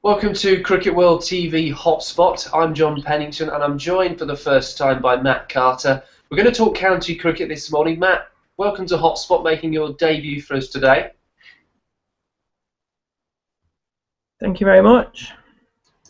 Welcome to Cricket World TV Hotspot. I'm John Pennington and I'm joined for the first time by Matt Carter. We're going to talk county cricket this morning. Matt, welcome to Hotspot, making your debut for us today. Thank you very much.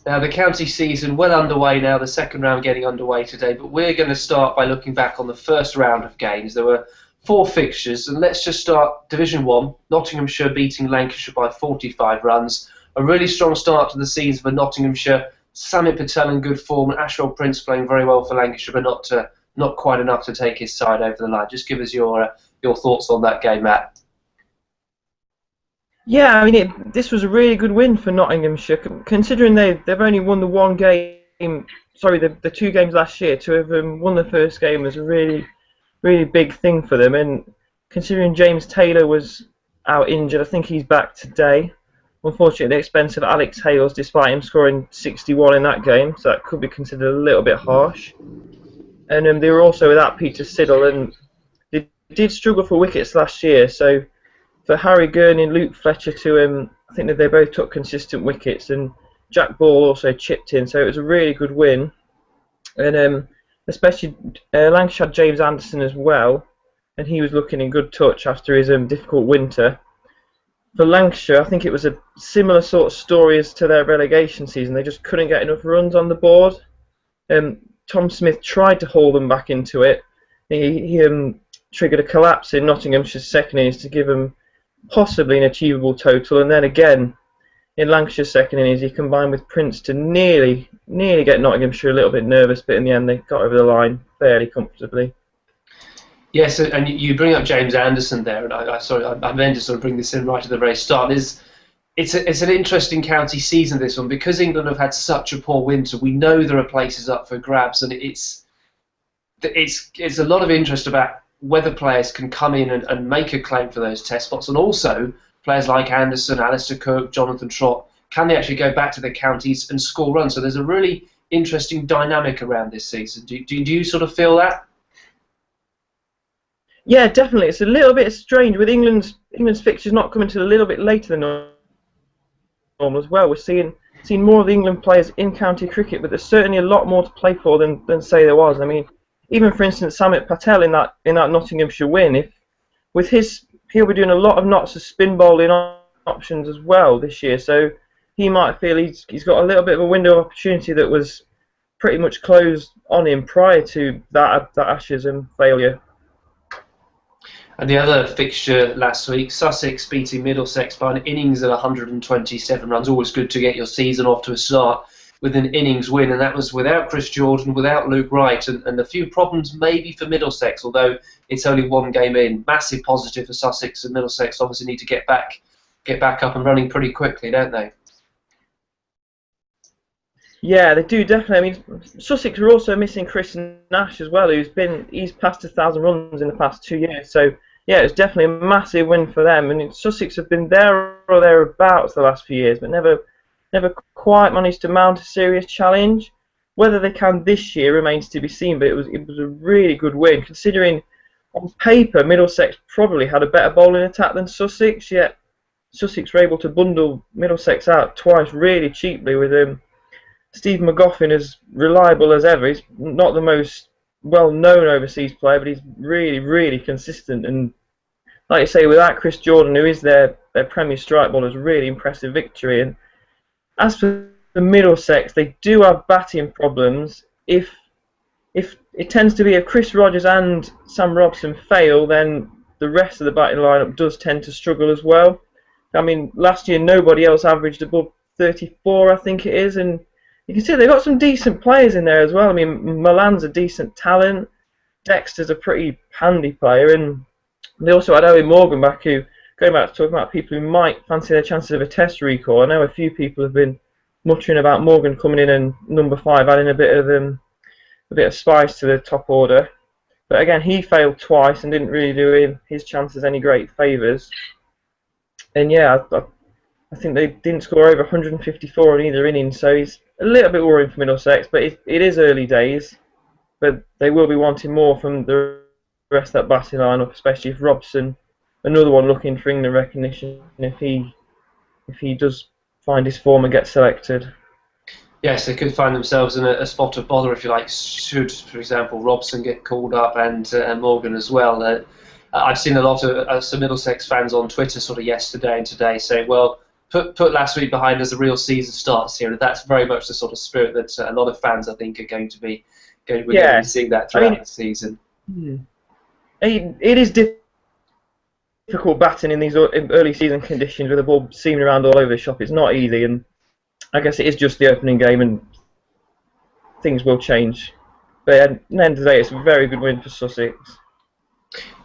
Now, the county season well underway now, the second round getting underway today, but we're going to start by looking back on the first round of games. There were 4 fixtures, and let's just start Division 1, Nottinghamshire beating Lancashire by 45 runs. A really strong start to the season for Nottinghamshire. Samit Patel in good form, and Ashwell Prince playing very well for Lancashire, but not quite enough to take his side over the line. Just give us your thoughts on that game, Matt. Yeah, I mean, this was a really good win for Nottinghamshire, considering they've only won the one game. Sorry, the 2 games last year. To have won the first game was a really big thing for them. And considering James Taylor was out injured, I think he's back today. Unfortunately, at the expense of Alex Hales, despite him scoring 61 in that game, so that could be considered a little bit harsh. And they were also without Peter Siddle, and they did struggle for wickets last year. So for Harry Gurney and Luke Fletcher to, I think that they both took consistent wickets, and Jack Ball also chipped in, so it was a really good win. And especially Lancashire had James Anderson as well, and he was looking in good touch after his difficult winter. For Lancashire, I think it was a similar sort of story as to their relegation season. They just couldn't get enough runs on the board. Tom Smith tried to haul them back into it. He triggered a collapse in Nottinghamshire's second innings to give them possibly an achievable total, and then again in Lancashire's second innings he combined with Prince to nearly get Nottinghamshire a little bit nervous, but in the end they got over the line fairly comfortably. Yes, and you bring up James Anderson there, and I meant to sort of bring this in right at the very start. It's an interesting county season, this one, because England have had such a poor winter. We know there are places up for grabs, and it's a lot of interest about whether players can come in and make a claim for those test spots, and also players like Anderson, Alistair Cook, Jonathan Trott, can they actually go back to their counties and score runs? So there's a really interesting dynamic around this season. Do you sort of feel that? Yeah, definitely. It's a little bit strange with England's fixtures not coming till a little bit later than normal as well. We're seeing more of the England players in county cricket, but there's certainly a lot more to play for than say there was. I mean, even for instance, Samit Patel in that Nottinghamshire win, he'll be doing a lot of knots of spin bowling options as well this year, so he might feel he's got a little bit of a window of opportunity that was pretty much closed on him prior to that Ashes failure. And the other fixture last week, Sussex beating Middlesex by an innings of 127 runs. Always good to get your season off to a start with an innings win, and that was without Chris Jordan, without Luke Wright, and a few problems maybe for Middlesex, although it's only 1 game in. Massive positive for Sussex, and Middlesex obviously need to get back up and running pretty quickly, don't they? Yeah, they do definitely. I mean, Sussex are also missing Chris Nash as well, he's passed 1,000 runs in the past 2 years. So yeah, it's definitely a massive win for them. And Sussex have been there or thereabouts the last few years, but never quite managed to mount a serious challenge. Whether they can this year remains to be seen. But it was a really good win, considering on paper Middlesex probably had a better bowling attack than Sussex. Yet Sussex were able to bundle Middlesex out twice really cheaply with Steve McGoffin as reliable as ever. He's not the most well-known overseas player, but he's really consistent. And like you say, without Chris Jordan, who is their Premier strike bowler, is a really impressive victory. And as for the Middlesex, they do have batting problems. If it tends to be if Chris Rogers and Sam Robson fail, then the rest of the batting lineup does tend to struggle as well. I mean, last year nobody else averaged above 34, I think it is, and you can see they've got some decent players in there as well. I mean, Milan's a decent talent, Dexter's a pretty handy player, and they also had Owen Morgan back, who, going back to talking about people who might fancy their chances of a test recall, I know a few people have been muttering about Morgan coming in and number 5 adding a bit of spice to the top order. But again, he failed twice and didn't really do his chances any great favours. And yeah, I think they didn't score over 154 in either inning, so he's a little bit worrying for Middlesex, but it is early days. But they will be wanting more from the rest of that batting lineup, especially if Robson, another one looking for England recognition, if he does find his form and get selected. Yes, they could find themselves in a spot of bother, if you like, should, for example, Robson get called up and Morgan as well. I've seen a lot of some Middlesex fans on Twitter sort of yesterday and today saying, well, put last week behind as the real season starts here. And that's very much the sort of spirit that a lot of fans, I think, are going to be seeing that throughout the season. It is difficult batting in these early season conditions with the ball seaming around all over the shop. It's not easy, and I guess it is just the opening game, and things will change. But at the end of the day, it's a very good win for Sussex.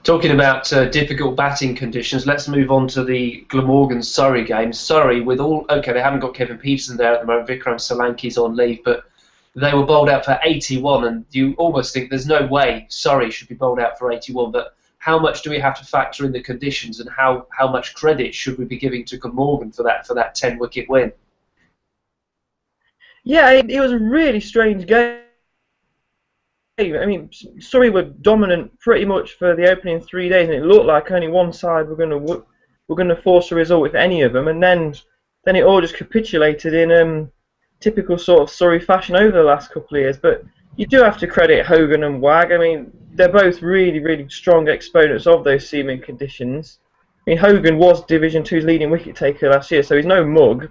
Talking about difficult batting conditions, let's move on to the Glamorgan-Surrey game. Surrey, with all... OK, they haven't got Kevin Peterson there at the moment. Vikram Solanki's on leave, but they were bowled out for 81, and you almost think there's no way Surrey should be bowled out for 81, but how much do we have to factor in the conditions, and how much credit should we be giving to Glamorgan for that 10-wicket win? Yeah, it was a really strange game. I mean, Surrey were dominant pretty much for the opening 3 days, and it looked like only one side were going to force a result with any of them, and then it all just capitulated in typical sort of Surrey fashion over the last couple of years. But you do have to credit Hogan and Wag. I mean, they're both really, really strong exponents of those seaming conditions. I mean, Hogan was Division 2's leading wicket taker last year, so he's no mug.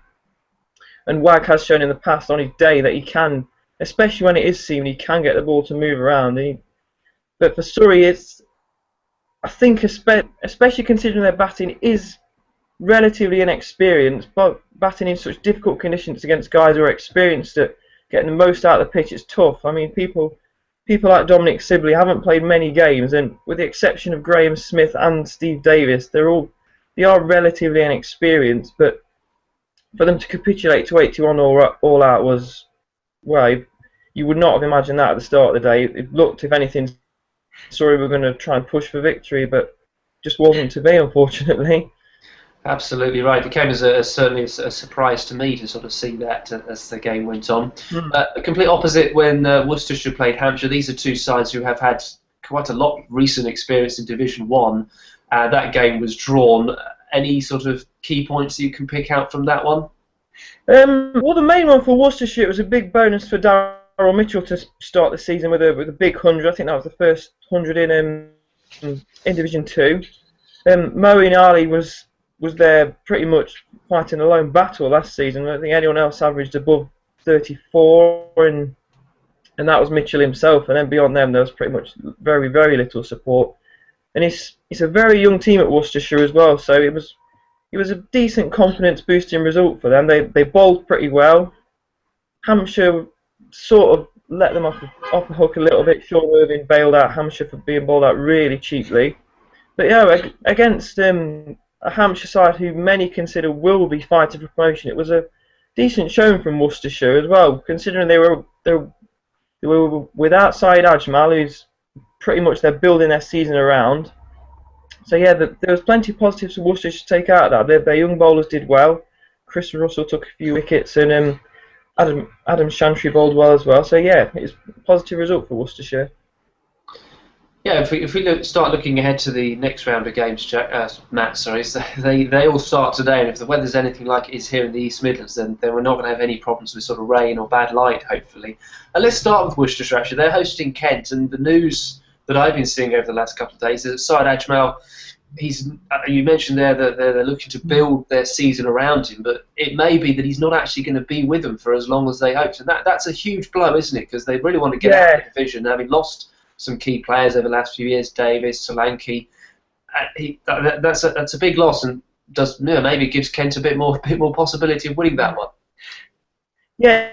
And Wag has shown in the past on his day that he can, especially when it is seaming, he can get the ball to move around. But for Surrey, I think, especially considering their batting is relatively inexperienced, but batting in such difficult conditions against guys who are experienced at getting the most out of the pitch, it's tough. I mean, people like Dominic Sibley haven't played many games, and with the exception of Graham Smith and Steve Davis, they are relatively inexperienced. But for them to capitulate to 81 all out was, well, you would not have imagined that at the start of the day. It looked, if anything, Surrey were going to try and push for victory, but just wasn't to be, unfortunately. Absolutely right. It came as certainly a surprise to me to sort of see that as the game went on. A complete opposite when Worcestershire played Hampshire. These are two sides who have had quite a lot of recent experience in Division 1. That game was drawn. Any sort of key points you can pick out from that one? Well, the main one for Worcestershire, it was a big bonus for Darryl Mitchell to start the season with a big 100. I think that was the first 100 in Division 2. Moeen Ali was there pretty much fighting a lone battle last season. I don't think anyone else averaged above 34, and that was Mitchell himself. And then beyond them, there was pretty much very, very little support. And it's a very young team at Worcestershire as well, so it was a decent confidence boosting result for them. They bowled pretty well. Hampshire sort of let them off the hook a little bit. Sean Irving bailed out Hampshire for being bowled out really cheaply. But yeah, against a Hampshire side who many consider will be fighting for promotion, it was a decent showing from Worcestershire as well, considering they were without Syed Ajmal, who's pretty much they're building their season around. So yeah, there was plenty of positives for Worcestershire to take out of that. Their young bowlers did well. Chris Russell took a few wickets, and Adam Chantry bowled well as well. So yeah, it's a positive result for Worcestershire. Yeah, if we start looking ahead to the next round of games, Matt, sorry, so they all start today, and if the weather's anything like it is here in the East Midlands, then we're not going to have any problems with sort of rain or bad light, hopefully. And let's start with Worcestershire, actually. They're hosting Kent, and the news that I've been seeing over the last couple of days is that Syed Ajmal, you mentioned there that they're looking to build their season around him, but it may be that he's not actually going to be with them for as long as they hoped, and that's a huge blow, isn't it? Because they really want to get out of the division, having lost some key players over the last few years, Davis, Solanki. That's a big loss, and maybe it gives Kent a bit more possibility of winning that one. Yeah,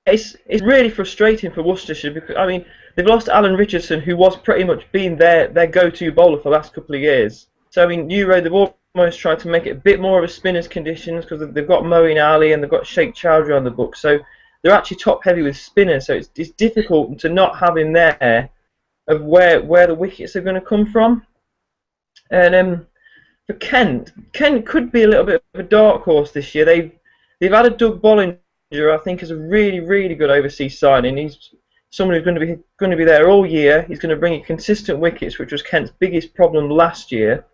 it's really frustrating for Worcestershire because I mean they've lost Alan Richardson, who was pretty much been their go-to bowler for the last couple of years. So I mean, they've almost tried to make it a bit more of a spinner's conditions because they've got Moeen Ali and they've got Sheikh Chowdhury on the book. So they're actually top heavy with spinners, so it's difficult to not have him there of where the wickets are going to come from. And for Kent could be a little bit of a dark horse this year. They've had a Doug Bollinger, I think, is a really, really good overseas signing. He's someone who's going to be there all year. He's going to bring you consistent wickets, which was Kent's biggest problem last year.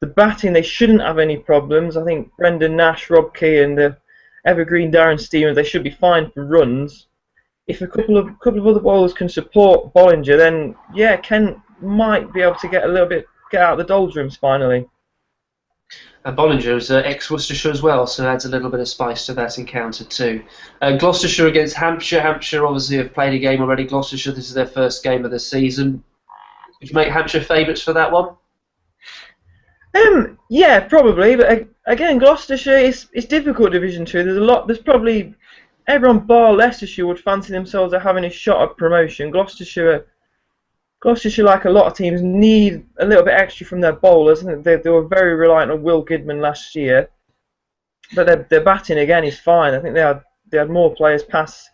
The batting, they shouldn't have any problems. I think Brendan Nash, Rob Key, and the evergreen Darren Stevens, they should be fine for runs. If a couple of other bowlers can support Bollinger, then yeah, Kent might be able to get out of the doldrums finally. And Bollinger is ex-Worcestershire as well, so adds a little bit of spice to that encounter too. Gloucestershire against Hampshire. Hampshire obviously have played a game already. Gloucestershire, this is their first game of the season. Would you make Hampshire favourites for that one? Yeah, probably. But again, Gloucestershire is difficult Division 2. There's probably everyone bar Leicestershire would fancy themselves at having a shot at promotion. Gloucestershire, like a lot of teams, need a little bit extra from their bowlers. They were very reliant on Will Goodman last year, but their batting again is fine. I think they had more players past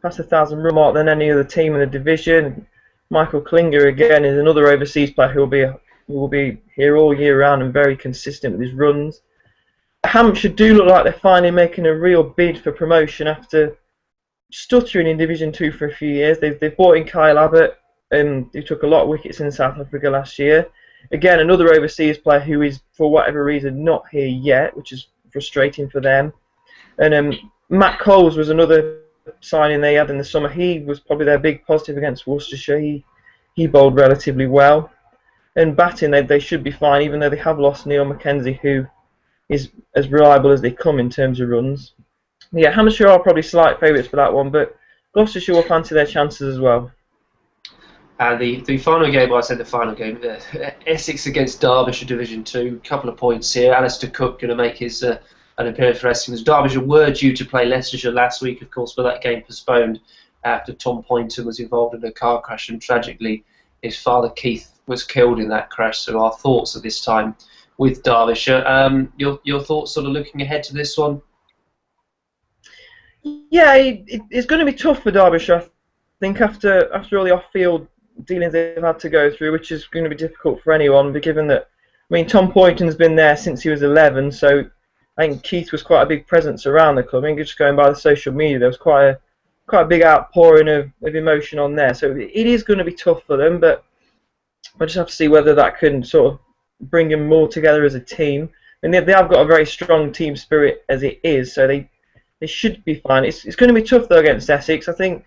the 1,000-run mark than any other team in the division. Michael Klinger again is another overseas player who will be here all year round and very consistent with his runs. Hampshire do look like they're finally making a real bid for promotion after stuttering in Division 2 for a few years. They've brought in Kyle Abbott, who took a lot of wickets in South Africa last year. Again, another overseas player who is, for whatever reason, not here yet, which is frustrating for them. And Matt Coles was another signing they had in the summer. He was probably their big positive against Worcestershire. He bowled relatively well. And batting, they should be fine, even though they have lost Neil Mackenzie, who is as reliable as they come in terms of runs. Yeah, Hampshire are probably slight favourites for that one, but Gloucestershire will fancy their chances as well. The final game, well, I said the final game, Essex against Derbyshire Division 2, couple of points here. Alistair Cook going to make his an appearance for Essex. Derbyshire were due to play Leicestershire last week, of course, but that game postponed after Tom Poynton was involved in a car crash, and tragically his father Keith was killed in that crash. So our thoughts at this time with Derbyshire. Your thoughts sort of looking ahead to this one? Yeah, it's going to be tough for Derbyshire. I think after all the off-field dealings they've had to go through, which is going to be difficult for anyone, but given that, I mean, Tom Poynton's been there since he was 11, so I think Keith was quite a big presence around the club. I mean, just going by the social media, there was quite a big outpouring of emotion on there. So it is going to be tough for them, but I just have to see whether that can sort of bring them more together as a team. And they have got a very strong team spirit as it is, so they should be fine. It's going to be tough though against Essex. I think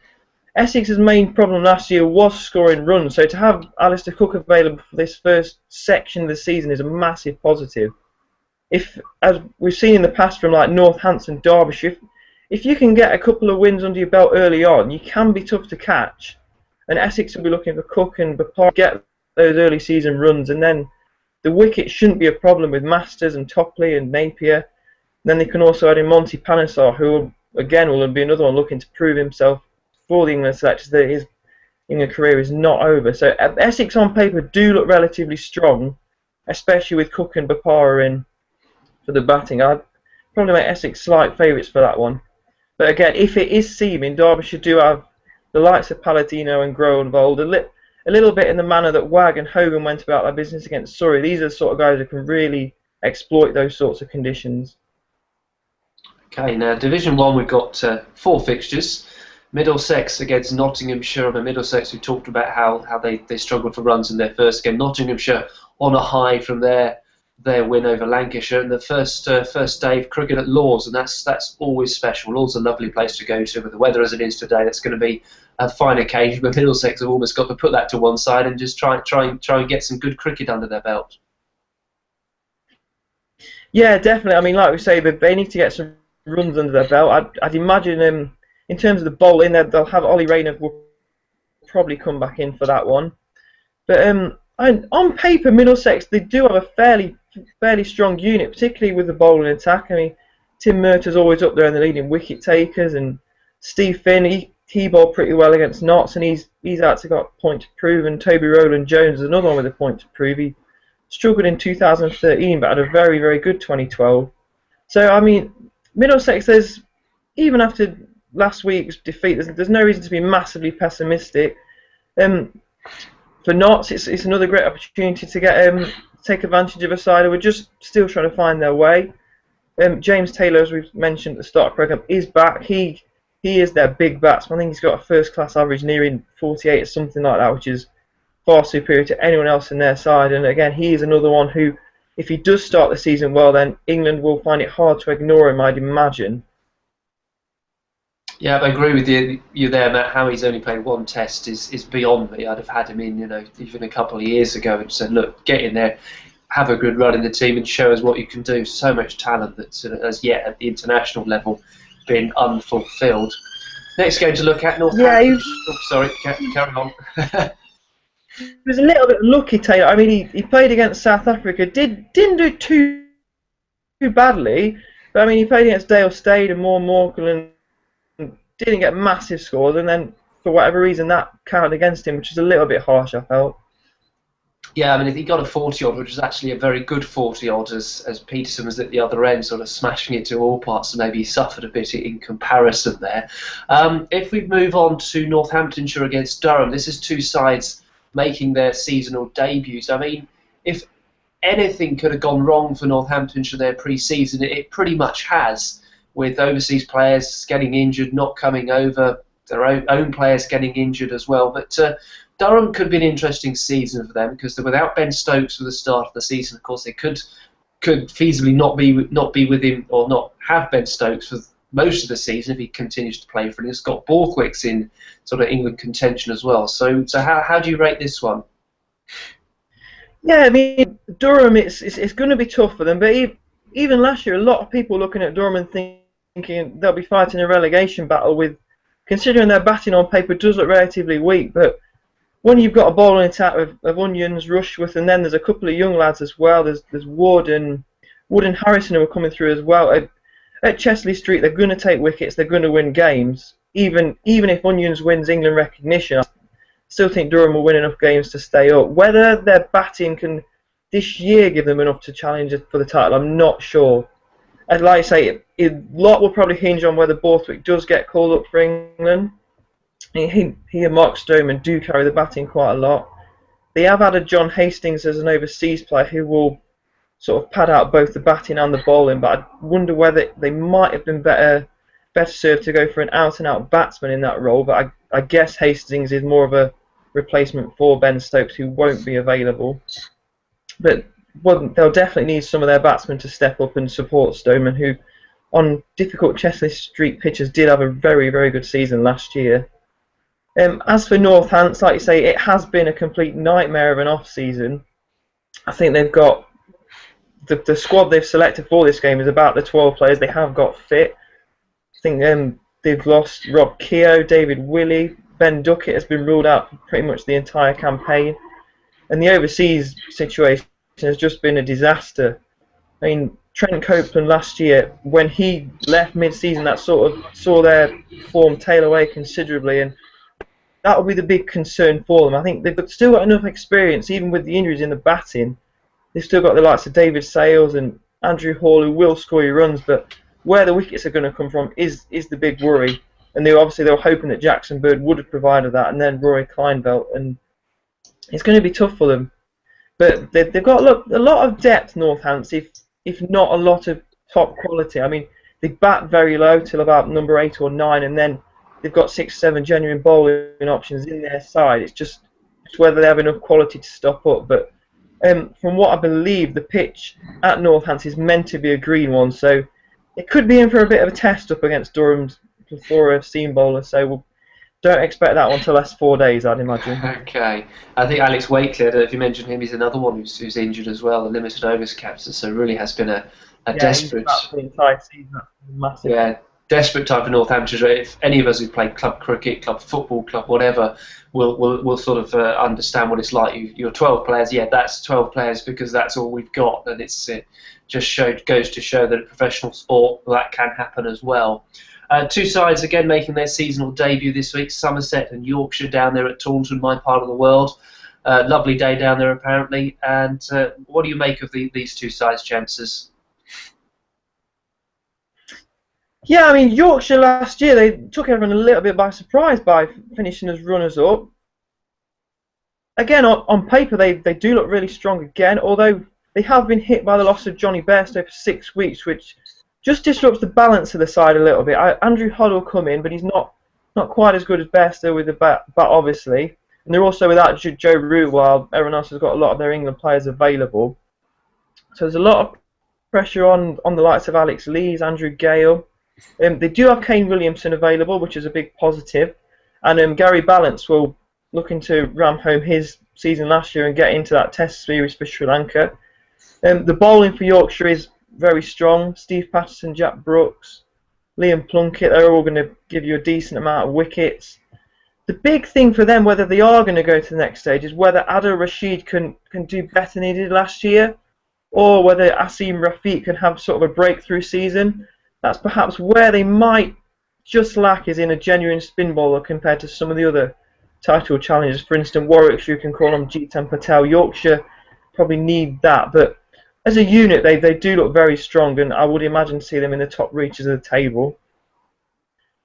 Essex's main problem last year was scoring runs, so to have Alistair Cook available for this first section of the season is a massive positive. If, as we've seen in the past from like Northampton, Derbyshire, if you can get a couple of wins under your belt early on, you can be tough to catch. And Essex will be looking for Cook and Bapar to get those early season runs, and then the wicket shouldn't be a problem with Masters and Topley and Napier. And then they can also add in Monty Panesar, who again will be another one looking to prove himself for the England selectors that his England career is not over. So Essex on paper do look relatively strong, especially with Cook and Bapar in for the batting. I'd probably make Essex slight favourites for that one. But again, if it is seeming, Derbyshire do have the likes of Palladino and Groh involved, a little bit in the manner that Wagg and Hogan went about their business against Surrey. These are the sort of guys who can really exploit those sorts of conditions. Okay, now Division 1 we've got 4 fixtures. Middlesex against Nottinghamshire. And Middlesex, we talked about how they struggled for runs in their first game. Nottinghamshire on a high from their win over Lancashire, and the first day of cricket at Lords, and that's always special. Lords is a lovely place to go to, with the weather as it is today. That's going to be a fine occasion, but Middlesex have almost got to put that to one side and just try and get some good cricket under their belt. Yeah, definitely. I mean, like we say, they need to get some runs under their belt. I'd imagine in terms of the bowling, they'll have Ollie Rayner will probably come back in for that one. But on paper, Middlesex, they do have a fairly strong unit, particularly with the bowling attack. I mean, Tim Murtaugh's always up there in the leading wicket takers, and Steve Finn, he bowled pretty well against Notts, and he's actually got a point to prove. And Toby Rowland Jones is another one with a point to prove. He struggled in 2013, but had a very, very good 2012. So I mean, Middlesex, even after last week's defeat, there's no reason to be massively pessimistic. For Notts, it's another great opportunity to get take advantage of a side who are just still trying to find their way. James Taylor, as we've mentioned at the start of the programme, is back. He is their big batsman. I think he's got a first-class average nearing 48 or something like that, which is far superior to anyone else in their side. And again, he is another one who if he does start the season well, then England will find it hard to ignore him, I'd imagine. Yeah, I agree with you there, Matt. How he's only played one test is beyond me. I'd have had him in, even a couple of years ago and said, look, get in there, have a good run in the team and show us what you can do. So much talent that's as yet at the international level been unfulfilled. Next game to look at, Northamptonshire. Oh, sorry, carry on. He was a little bit lucky, Taylor. I mean, he played against South Africa. Didn't do too badly, but I mean, he played against Dale Stade and Morkel and didn't get massive scores. And then, for whatever reason, that counted against him, which is a little bit harsh, I felt. Yeah, I mean, he got a 40-odd, which was actually a very good 40-odd, as Peterson was at the other end, sort of smashing it to all parts, so maybe he suffered a bit in comparison there. If we move on to Northamptonshire against Durham, this is two sides making their seasonal debuts. I mean, if anything could have gone wrong for Northamptonshire their pre-season, it pretty much has, with overseas players getting injured, not coming over, their own players getting injured as well. But Durham could be an interesting season for them, because without Ben Stokes for the start of the season, of course, they could feasibly not be with him, or not have Ben Stokes for most of the season if he continues to play for him. Scott Borthwick's in sort of England contention as well. So how do you rate this one? Yeah, I mean, Durham, it's going to be tough for them. But even last year, a lot of people looking at Durham and thinking they'll be fighting a relegation battle with, considering their batting on paper does look relatively weak. But when you've got a bowling attack of Onions, Rushworth, and then there's a couple of young lads as well. There's Wood and Harrison who are coming through as well. At Chesley Street, they're going to take wickets. They're going to win games. Even if Onions wins England recognition, I still think Durham will win enough games to stay up. Whether their batting can this year give them enough to challenge for the title, I'm not sure. I'd like to say a lot will probably hinge on whether Borthwick does get called up for England. He and Mark Stoneman do carry the batting quite a lot. They have added John Hastings as an overseas player who will sort of pad out both the batting and the bowling, but I wonder whether they might have been better served to go for an out-and-out batsman in that role. But I guess Hastings is more of a replacement for Ben Stokes, who won't be available. But they'll definitely need some of their batsmen to step up and support Stoneman, who on difficult Chesley Street pitches did have a very, very good season last year. As for Northants, like you say, it has been a complete nightmare of an off-season. I think they've got the squad they've selected for this game is about the 12 players they have got fit. I think they've lost Rob Keogh, David Willey, Ben Duckett has been ruled out for pretty much the entire campaign, and the overseas situation has just been a disaster. I mean, Trent Copeland last year, when he left mid-season, that sort of saw their form tail away considerably, and that will be the big concern for them. I think they've still got enough experience, even with the injuries in the batting. They've still got the likes of David Sales and Andrew Hall, who will score your runs, but where the wickets are going to come from is the big worry. And they were hoping that Jackson Bird would have provided that, and then Rory Kleinveld, and it's going to be tough for them. But they've got a lot of depth, Northants, if not a lot of top quality. I mean, they bat very low till about number 8 or 9, and then they've got 6, 7 genuine bowling options in their side. It's just whether they have enough quality to stop up. But from what I believe, the pitch at Northants is meant to be a green one, so it could be in for a bit of a test up against Durham's plethora seam bowler. So don't expect that one to last 4 days, I'd imagine. Okay. I think Alex Wakely, I don't know if you mentioned him, he's another one who's injured as well, a limited overs captain, so really has been a desperate... He's the entire season. That's massive. Yeah, desperate time for Northamptonshire. If any of us who played club cricket, club football, club whatever, will sort of understand what it's like. You're 12 players, yeah, that's 12 players because that's all we've got, and it goes to show that in professional sport that can happen as well. Two sides again making their seasonal debut this week, Somerset and Yorkshire down there at Taunton, my part of the world. Lovely day down there apparently. And what do you make of these two sides' chances? Yeah, I mean, Yorkshire last year, they took everyone a little bit by surprise by finishing as runners-up. Again, on paper, they do look really strong again, although they have been hit by the loss of Johnny Bairstow for 6 weeks, which just disrupts the balance of the side a little bit. Andrew Hodd will come in, but he's not quite as good as Bairstow with the bat, obviously. And they're also without Joe Root, while everyone else has got a lot of their England players available. So there's a lot of pressure on the likes of Alex Lees, Andrew Gale. They do have Kane Williamson available, which is a big positive. And Gary Ballance will looking to ram home his season last year and get into that Test series for Sri Lanka. The bowling for Yorkshire is very strong. Steve Patterson, Jack Brooks, Liam Plunkett, they're all going to give you a decent amount of wickets. The big thing for them, whether they are going to go to the next stage, is whether Adil Rashid can do better than he did last year, or whether Asim Rafiq can have sort of a breakthrough season. That's perhaps where they might just lack, is in a genuine spin bowler compared to some of the other title challengers. For instance, Warwickshire, you can call them Jitan Patel. Yorkshire probably need that, but as a unit, they do look very strong, and I would imagine see them in the top reaches of the table.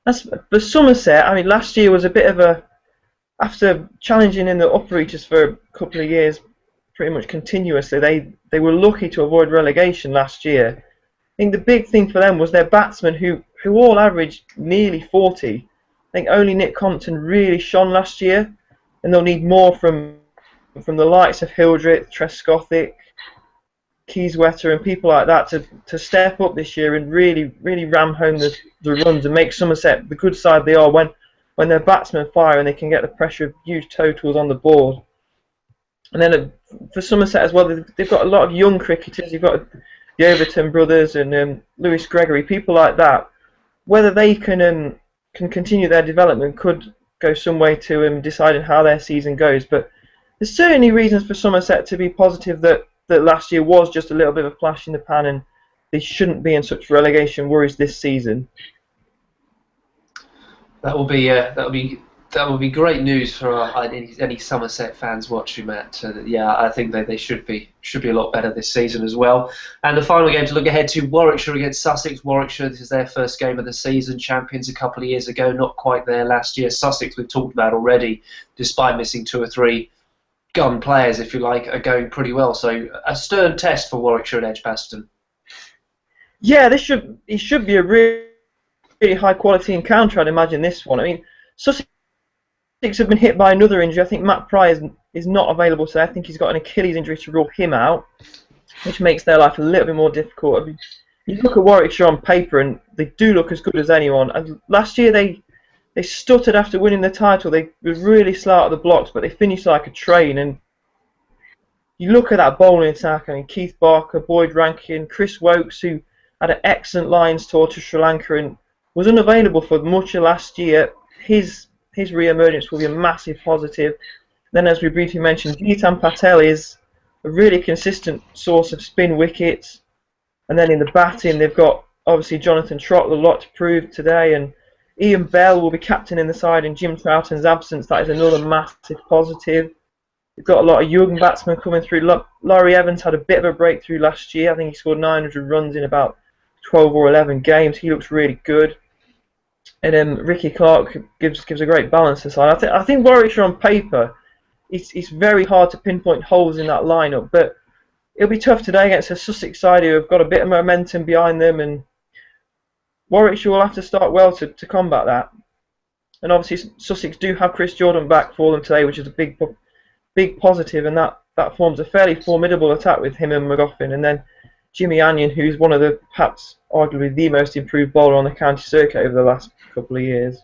As for Somerset, I mean, last year was a bit of a, after challenging in the upper reaches for a couple of years, pretty much continuously, they were lucky to avoid relegation last year. I think the big thing for them was their batsmen, who all averaged nearly 40. I think only Nick Compton really shone last year, and they'll need more from the likes of Hildreth, Trescothick, Keyswetter and people like that to step up this year and really ram home the runs and make Somerset the good side they are when their batsmen fire and they can get the pressure of huge totals on the board. And then for Somerset as well, they've got a lot of young cricketers. You've got the Overton brothers and Lewis Gregory, people like that. Whether they can continue their development could go some way to deciding how their season goes. But there's certainly reasons for Somerset to be positive that last year was just a little bit of a flash in the pan, and they shouldn't be in such relegation worries this season. That will be great news for any Somerset fans watching, Matt. Yeah, I think they should be a lot better this season as well. And the final game to look ahead to, Warwickshire against Sussex. Warwickshire, this is their first game of the season. Champions a couple of years ago, not quite there last year. Sussex, we've talked about already, despite missing 2 or 3 gun players, if you like, are going pretty well. So a stern test for Warwickshire and Edgbaston. Yeah, it should be a really high quality encounter, I'd imagine, this one. I mean, Sussex have been hit by another injury. I think Matt Pry is not available today. I think he's got an Achilles injury to rule him out, which makes their life a little bit more difficult. I mean, you look at Warwickshire on paper and they do look as good as anyone. And last year they stuttered after winning the title. They were really slow out of the blocks, but they finished like a train. And you look at that bowling attack, I mean, Keith Barker, Boyd Rankin, Chris Wokes, who had an excellent Lions tour to Sri Lanka and was unavailable for much of last year. His re-emergence will be a massive positive. Then, as we briefly mentioned, Jitan Patel is a really consistent source of spin wickets. And then in the batting, they've got obviously Jonathan Trott, a lot to prove today, and Ian Bell will be captain in the side in Jim Troughton's absence. That is another massive positive. We've got a lot of young batsmen coming through. Laurie Evans had a bit of a breakthrough last year. I think he scored 900 runs in about 12 or 11 games. He looks really good. And Ricky Clark gives a great balance to the side. I think Warwickshire on paper, it's very hard to pinpoint holes in that lineup, but it'll be tough today against a Sussex side who have got a bit of momentum behind them, and Warwickshire will have to start well to combat that. And obviously Sussex do have Chris Jordan back for them today, which is a big positive, and that forms a fairly formidable attack with him and McGoffin. And then Jimmy Anyon, who's one of the, perhaps arguably the most improved bowler on the county circuit over the last couple of years.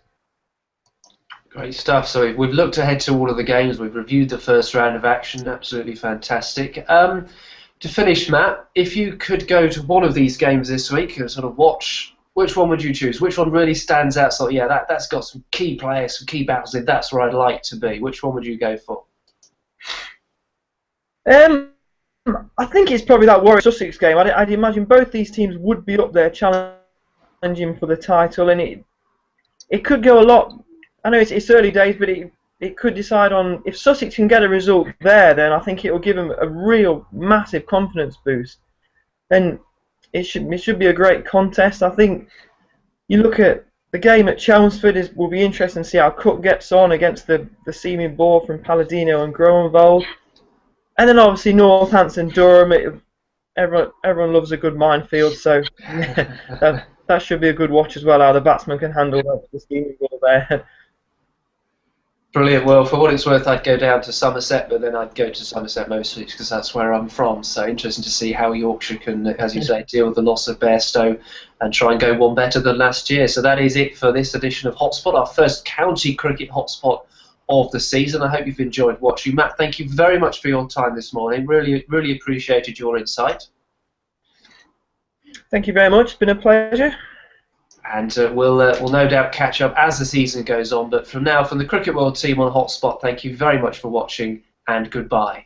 Great stuff. So we've looked ahead to all of the games. We've reviewed the first round of action. Absolutely fantastic. To finish, Matt, if you could go to one of these games this week and sort of watch, which one would you choose? Which one really stands out? So yeah, that's got some key players, some key battles in. That's where I'd like to be. Which one would you go for? I think it's probably that Warwick-Sussex game. I'd imagine both these teams would be up there challenging for the title, and it could go a lot. I know it's early days, but it could decide on, if Sussex can get a result there, then I think it will give them a real massive confidence boost, and it should be a great contest. I think you look at the game at Chelmsford, will be interesting to see how Cook gets on against the seaming ball from Palladino and Groenewald. And then obviously Northampton, Durham, everyone loves a good minefield, so that should be a good watch as well, how the batsman can handle the steaming ball there. Brilliant. Well, for what it's worth, I'd go down to Somerset, but then I'd go to Somerset mostly because that's where I'm from. So interesting to see how Yorkshire can, as you say, deal with the loss of Bairstow and try and go one better than last year. So that is it for this edition of Hotspot, our first county cricket hotspot of the season. I hope you've enjoyed watching. Matt, thank you very much for your time this morning. Really appreciated your insight. Thank you very much. It's been a pleasure. And we'll no doubt catch up as the season goes on. But from now, from the Cricket World team on Hotspot, thank you very much for watching and goodbye.